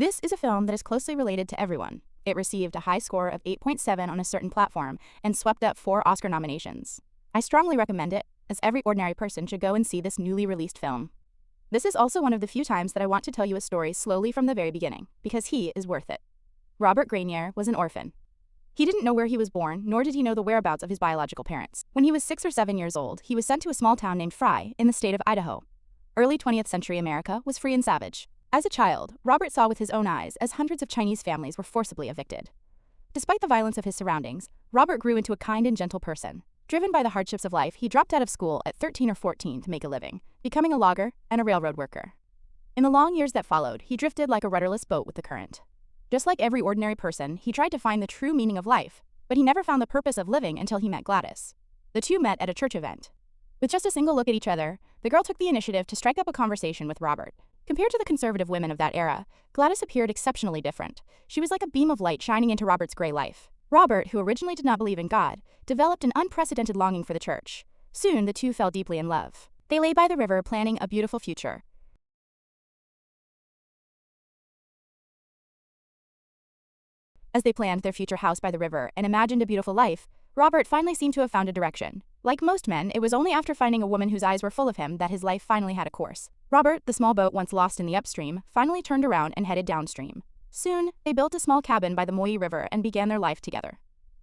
This is a film that is closely related to everyone. It received a high score of 8.7 on a certain platform and swept up 4 Oscar nominations. I strongly recommend it, as every ordinary person should go and see this newly released film. This is also one of the few times that I want to tell you a story slowly from the very beginning, because he is worth it. Robert Grenier was an orphan. He didn't know where he was born, nor did he know the whereabouts of his biological parents. When he was 6 or 7 years old, he was sent to a small town named Fry in the state of Idaho. Early 20th century America was free and savage. As a child, Robert saw with his own eyes as hundreds of Chinese families were forcibly evicted. Despite the violence of his surroundings, Robert grew into a kind and gentle person. Driven by the hardships of life, he dropped out of school at 13 or 14 to make a living, becoming a logger and a railroad worker. In the long years that followed, he drifted like a rudderless boat with the current. Just like every ordinary person, he tried to find the true meaning of life, but he never found the purpose of living until he met Gladys. The two met at a church event. With just a single look at each other, the girl took the initiative to strike up a conversation with Robert. Compared to the conservative women of that era, Gladys appeared exceptionally different. She was like a beam of light shining into Robert's gray life. Robert, who originally did not believe in God, developed an unprecedented longing for the church. Soon, the two fell deeply in love. They lay by the river planning a beautiful future. As they planned their future house by the river and imagined a beautiful life, Robert finally seemed to have found a direction. Like most men, it was only after finding a woman whose eyes were full of him that his life finally had a course. Robert, the small boat once lost in the upstream, finally turned around and headed downstream. Soon, they built a small cabin by the Moyi River and began their life together.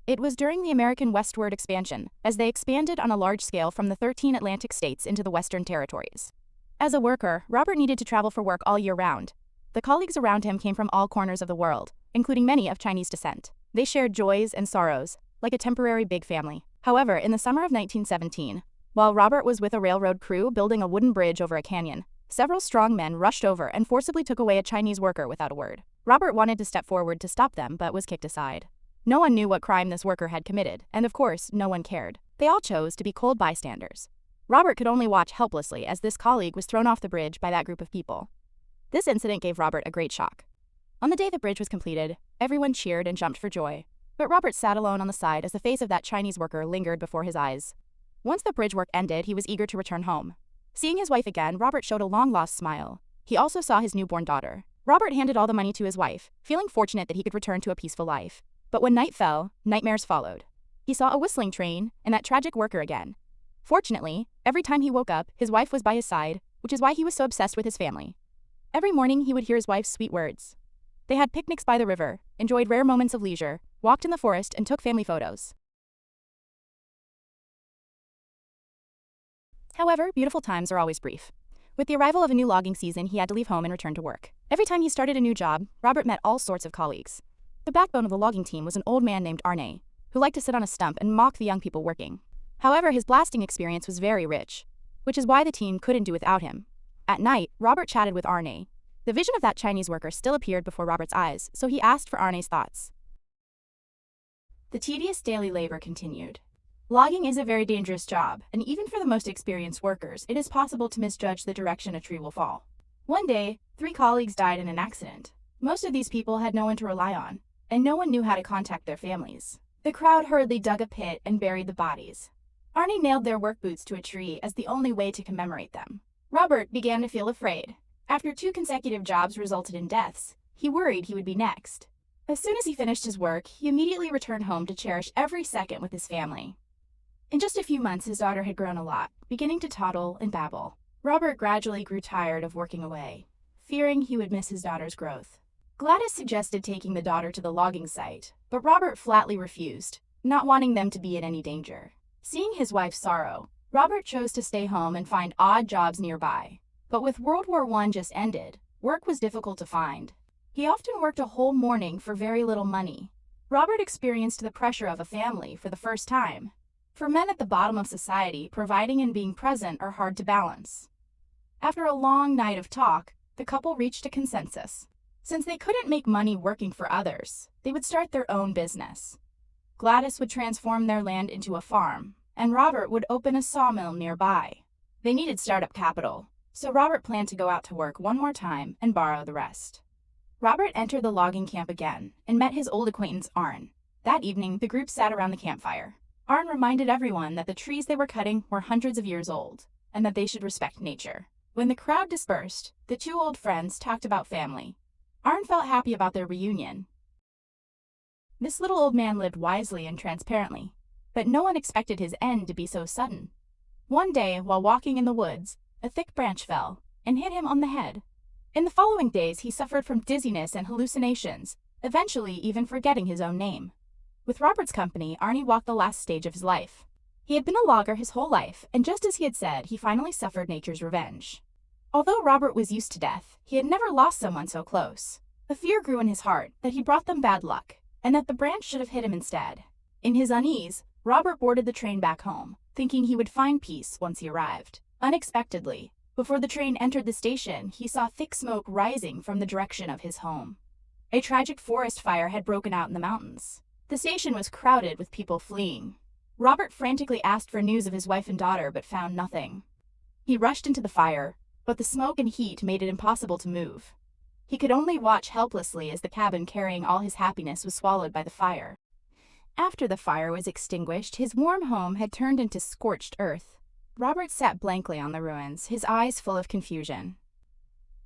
It was during the American westward expansion, as they expanded on a large scale from the 13 Atlantic states into the Western territories. As a worker, Robert needed to travel for work all year round. The colleagues around him came from all corners of the world, including many of Chinese descent. They shared joys and sorrows, like a temporary big family. However, in the summer of 1917, while Robert was with a railroad crew building a wooden bridge over a canyon, several strong men rushed over and forcibly took away a Chinese worker without a word. Robert wanted to step forward to stop them but was kicked aside. No one knew what crime this worker had committed, and of course, no one cared. They all chose to be cold bystanders. Robert could only watch helplessly as this colleague was thrown off the bridge by that group of people. This incident gave Robert a great shock. On the day the bridge was completed, everyone cheered and jumped for joy. But Robert sat alone on the side as the face of that Chinese worker lingered before his eyes. Once the bridge work ended, he was eager to return home. Seeing his wife again, Robert showed a long-lost smile. He also saw his newborn daughter. Robert handed all the money to his wife, feeling fortunate that he could return to a peaceful life. But when night fell, nightmares followed. He saw a whistling train and that tragic worker again. Fortunately, every time he woke up, his wife was by his side, which is why he was so obsessed with his family. Every morning, he would hear his wife's sweet words. They had picnics by the river, enjoyed rare moments of leisure, walked in the forest, and took family photos. However, beautiful times are always brief. With the arrival of a new logging season, he had to leave home and return to work. Every time he started a new job, Robert met all sorts of colleagues. The backbone of the logging team was an old man named Arne, who liked to sit on a stump and mock the young people working. However, his blasting experience was very rich, which is why the team couldn't do without him. At night, Robert chatted with Arne. The vision of that Chinese worker still appeared before Robert's eyes, so he asked for Arne's thoughts. The tedious daily labor continued. Logging is a very dangerous job, and even for the most experienced workers, it is possible to misjudge the direction a tree will fall. One day, 3 colleagues died in an accident. Most of these people had no one to rely on, and no one knew how to contact their families. The crowd hurriedly dug a pit and buried the bodies. Arne nailed their work boots to a tree as the only way to commemorate them. Robert began to feel afraid. After 2 consecutive jobs resulted in deaths, he worried he would be next. As soon as he finished his work, he immediately returned home to cherish every second with his family. In just a few months, his daughter had grown a lot, beginning to toddle and babble. Robert gradually grew tired of working away, fearing he would miss his daughter's growth. Gladys suggested taking the daughter to the logging site, but Robert flatly refused, not wanting them to be in any danger. Seeing his wife's sorrow, Robert chose to stay home and find odd jobs nearby. But with World War I just ended, work was difficult to find. He often worked a whole morning for very little money. Robert experienced the pressure of a family for the first time. For men at the bottom of society, providing and being present are hard to balance. After a long night of talk, the couple reached a consensus. Since they couldn't make money working for others, they would start their own business. Gladys would transform their land into a farm, and Robert would open a sawmill nearby. They needed startup capital, so Robert planned to go out to work one more time and borrow the rest. Robert entered the logging camp again and met his old acquaintance Arne. That evening, the group sat around the campfire. Arne reminded everyone that the trees they were cutting were hundreds of years old, and that they should respect nature. When the crowd dispersed, the 2 old friends talked about family. Arn felt happy about their reunion. This little old man lived wisely and transparently, but no one expected his end to be so sudden. One day, while walking in the woods, a thick branch fell and hit him on the head. In the following days, he suffered from dizziness and hallucinations, eventually even forgetting his own name. With Robert's company, Arnie walked the last stage of his life. He had been a logger his whole life, and just as he had said, he finally suffered nature's revenge. Although Robert was used to death, he had never lost someone so close. A fear grew in his heart that he brought them bad luck, and that the branch should have hit him instead. In his unease, Robert boarded the train back home, thinking he would find peace once he arrived. Unexpectedly, before the train entered the station, he saw thick smoke rising from the direction of his home. A tragic forest fire had broken out in the mountains. The station was crowded with people fleeing. Robert frantically asked for news of his wife and daughter, but found nothing. He rushed into the fire, but the smoke and heat made it impossible to move. He could only watch helplessly as the cabin carrying all his happiness was swallowed by the fire. After the fire was extinguished, his warm home had turned into scorched earth. Robert sat blankly on the ruins, his eyes full of confusion.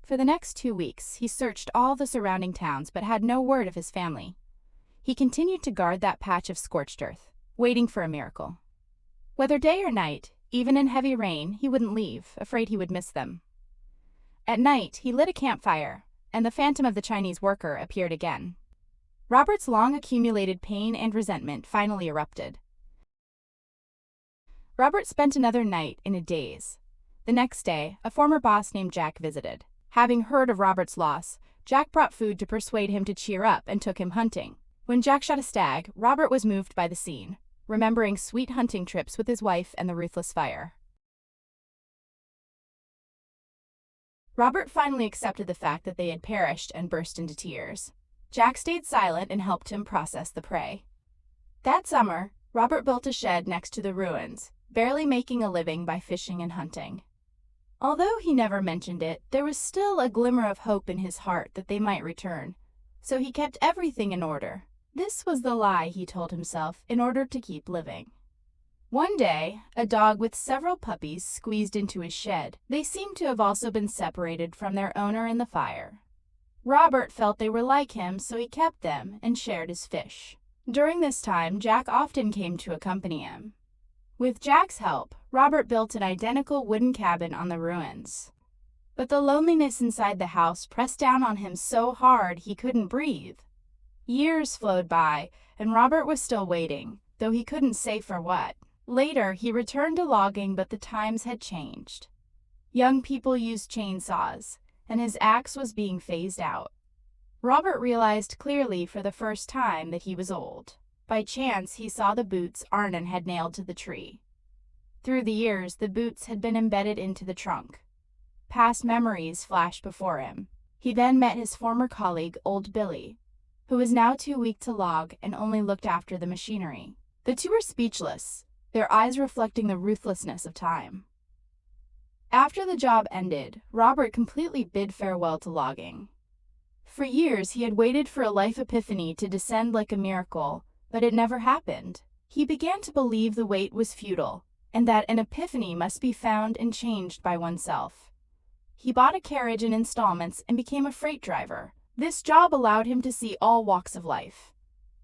For the next 2 weeks, he searched all the surrounding towns but had no word of his family. He continued to guard that patch of scorched earth, waiting for a miracle. Whether day or night, even in heavy rain, he wouldn't leave, afraid he would miss them. At night, he lit a campfire, and the phantom of the Chinese worker appeared again. Robert's long-accumulated pain and resentment finally erupted. Robert spent another night in a daze. The next day, a former boss named Jack visited. Having heard of Robert's loss, Jack brought food to persuade him to cheer up and took him hunting. When Jack shot a stag, Robert was moved by the scene, remembering sweet hunting trips with his wife and the ruthless fire. Robert finally accepted the fact that they had perished and burst into tears. Jack stayed silent and helped him process the prey. That summer, Robert built a shed next to the ruins, barely making a living by fishing and hunting. Although he never mentioned it, there was still a glimmer of hope in his heart that they might return, so he kept everything in order. This was the lie he told himself in order to keep living. One day, a dog with several puppies squeezed into his shed. They seemed to have also been separated from their owner in the fire. Robert felt they were like him, so he kept them and shared his fish. During this time, Jack often came to accompany him. With Jack's help, Robert built an identical wooden cabin on the ruins. But the loneliness inside the house pressed down on him so hard he couldn't breathe. Years flowed by, and Robert was still waiting, though he couldn't say for what. Later, he returned to logging, but the times had changed. Young people used chainsaws, and his axe was being phased out. Robert realized clearly for the first time that he was old. By chance, he saw the boots Arnon had nailed to the tree. Through the years, the boots had been embedded into the trunk. Past memories flashed before him. He then met his former colleague, Old Billy, who was now too weak to log and only looked after the machinery. The two were speechless, their eyes reflecting the ruthlessness of time. After the job ended, Robert completely bid farewell to logging. For years, he had waited for a life epiphany to descend like a miracle, but it never happened. He began to believe the wait was futile, and that an epiphany must be found and changed by oneself. He bought a carriage in installments and became a freight driver. This job allowed him to see all walks of life.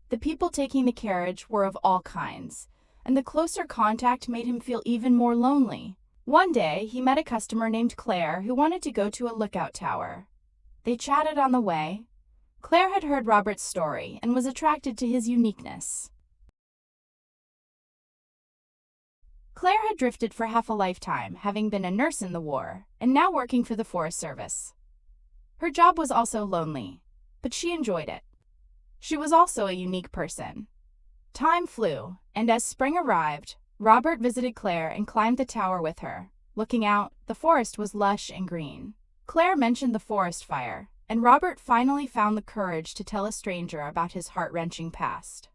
The people taking the carriage were of all kinds, and the closer contact made him feel even more lonely. One day, he met a customer named Claire who wanted to go to a lookout tower. They chatted on the way. Claire had heard Robert's story and was attracted to his uniqueness. Claire had drifted for half a lifetime, having been a nurse in the war, and now working for the Forest Service. Her job was also lonely, but she enjoyed it. She was also a unique person. Time flew, and as spring arrived, Robert visited Claire and climbed the tower with her. Looking out, the forest was lush and green. Claire mentioned the forest fire, and Robert finally found the courage to tell a stranger about his heart-wrenching past.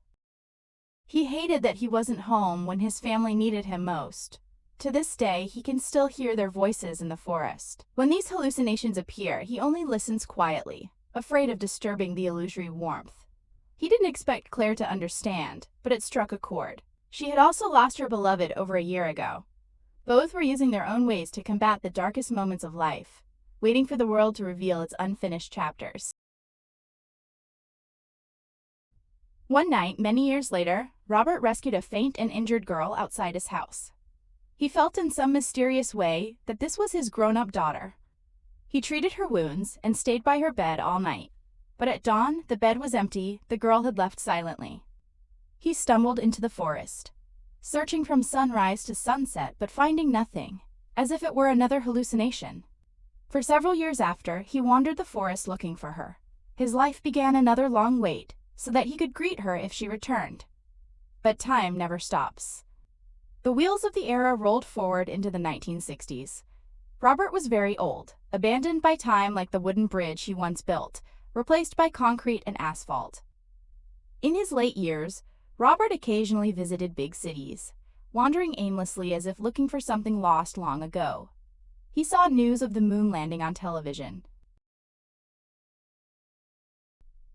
He hated that he wasn't home when his family needed him most. To this day, he can still hear their voices in the forest. When these hallucinations appear, he only listens quietly, afraid of disturbing the illusory warmth. He didn't expect Claire to understand, but it struck a chord. She had also lost her beloved over a year ago. Both were using their own ways to combat the darkest moments of life, waiting for the world to reveal its unfinished chapters. One night, many years later, Robert rescued a faint and injured girl outside his house. He felt in some mysterious way that this was his grown-up daughter. He treated her wounds and stayed by her bed all night. But at dawn, the bed was empty, the girl had left silently. He stumbled into the forest, searching from sunrise to sunset but finding nothing, as if it were another hallucination. For several years after, he wandered the forest looking for her. His life began another long wait, so that he could greet her if she returned. But time never stops. The wheels of the era rolled forward into the 1960s. Robert was very old, abandoned by time like the wooden bridge he once built, replaced by concrete and asphalt. In his late years, Robert occasionally visited big cities, wandering aimlessly as if looking for something lost long ago. He saw news of the moon landing on television.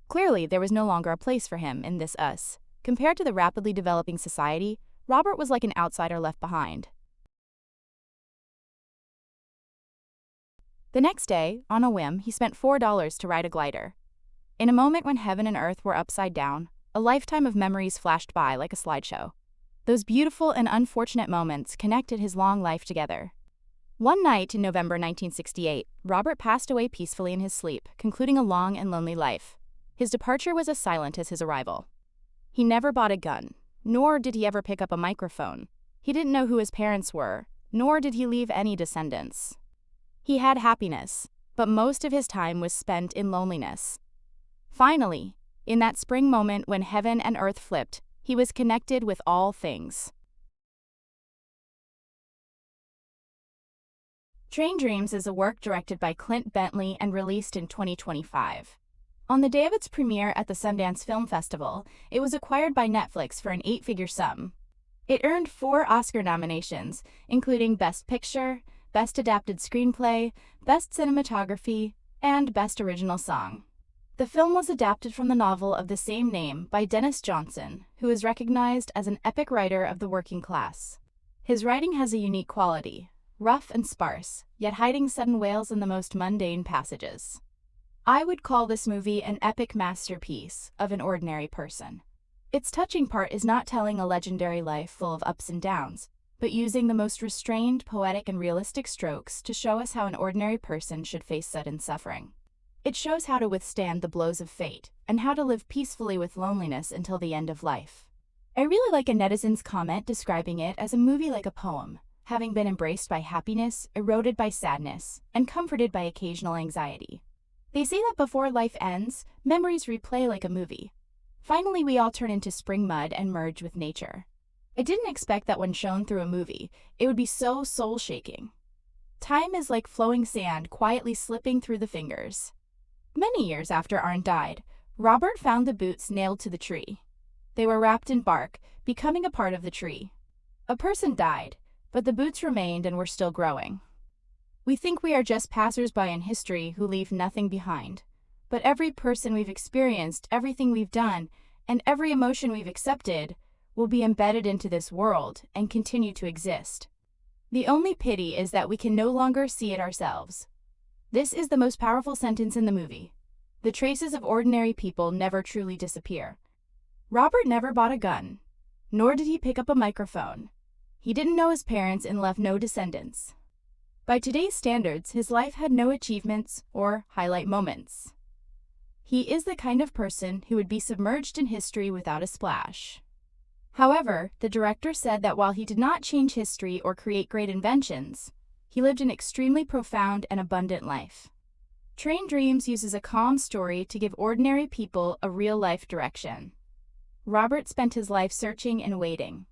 Clearly, there was no longer a place for him in this us. Compared to the rapidly developing society, Robert was like an outsider left behind. The next day, on a whim, he spent $4 to ride a glider. In a moment when heaven and earth were upside down, a lifetime of memories flashed by like a slideshow. Those beautiful and unfortunate moments connected his long life together. One night in November 1968, Robert passed away peacefully in his sleep, concluding a long and lonely life. His departure was as silent as his arrival. He never bought a gun, nor did he ever pick up a microphone. He didn't know who his parents were, nor did he leave any descendants. He had happiness, but most of his time was spent in loneliness. Finally, in that spring moment when heaven and earth flipped, he was connected with all things. Train Dreams is a work directed by Clint Bentley and released in 2025. On the day of its premiere at the Sundance Film Festival, it was acquired by Netflix for an 8-figure sum. It earned 4 Oscar nominations, including Best Picture, Best Adapted Screenplay, Best Cinematography, and Best Original Song. The film was adapted from the novel of the same name by Dennis Johnson, who is recognized as an epic writer of the working class. His writing has a unique quality, rough and sparse, yet hiding sudden wails in the most mundane passages. I would call this movie an epic masterpiece of an ordinary person. Its touching part is not telling a legendary life full of ups and downs, but using the most restrained, poetic, and realistic strokes to show us how an ordinary person should face sudden suffering. It shows how to withstand the blows of fate, and how to live peacefully with loneliness until the end of life. I really like a netizen's comment describing it as a movie like a poem, having been embraced by happiness, eroded by sadness, and comforted by occasional anxiety. They say that before life ends, memories replay like a movie. Finally, we all turn into spring mud and merge with nature. I didn't expect that when shown through a movie, it would be so soul-shaking. Time is like flowing sand quietly slipping through the fingers. Many years after Arndt died, Robert found the boots nailed to the tree. They were wrapped in bark, becoming a part of the tree. A person died, but the boots remained and were still growing. We think we are just passers-by in history who leave nothing behind. But every person we've experienced, everything we've done, and every emotion we've accepted will be embedded into this world and continue to exist. The only pity is that we can no longer see it ourselves. This is the most powerful sentence in the movie. The traces of ordinary people never truly disappear. Robert never bought a gun, nor did he pick up a microphone. He didn't know his parents and left no descendants. By today's standards, his life had no achievements or highlight moments. He is the kind of person who would be submerged in history without a splash. However, the director said that while he did not change history or create great inventions, he lived an extremely profound and abundant life. Train Dreams uses a calm story to give ordinary people a real-life direction. Robert spent his life searching and waiting.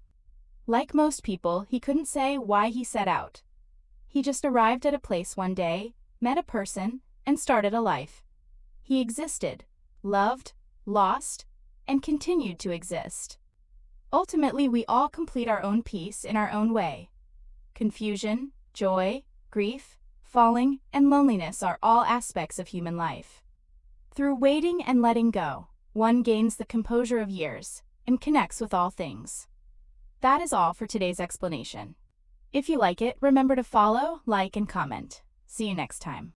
Like most people, he couldn't say why he set out. He just arrived at a place one day, met a person, and started a life. He existed, loved, lost, and continued to exist. Ultimately, we all complete our own piece in our own way. Confusion, joy, grief, falling, and loneliness are all aspects of human life. Through waiting and letting go, one gains the composure of years and connects with all things. That is all for today's explanation. If you like it, remember to follow, like, and comment. See you next time.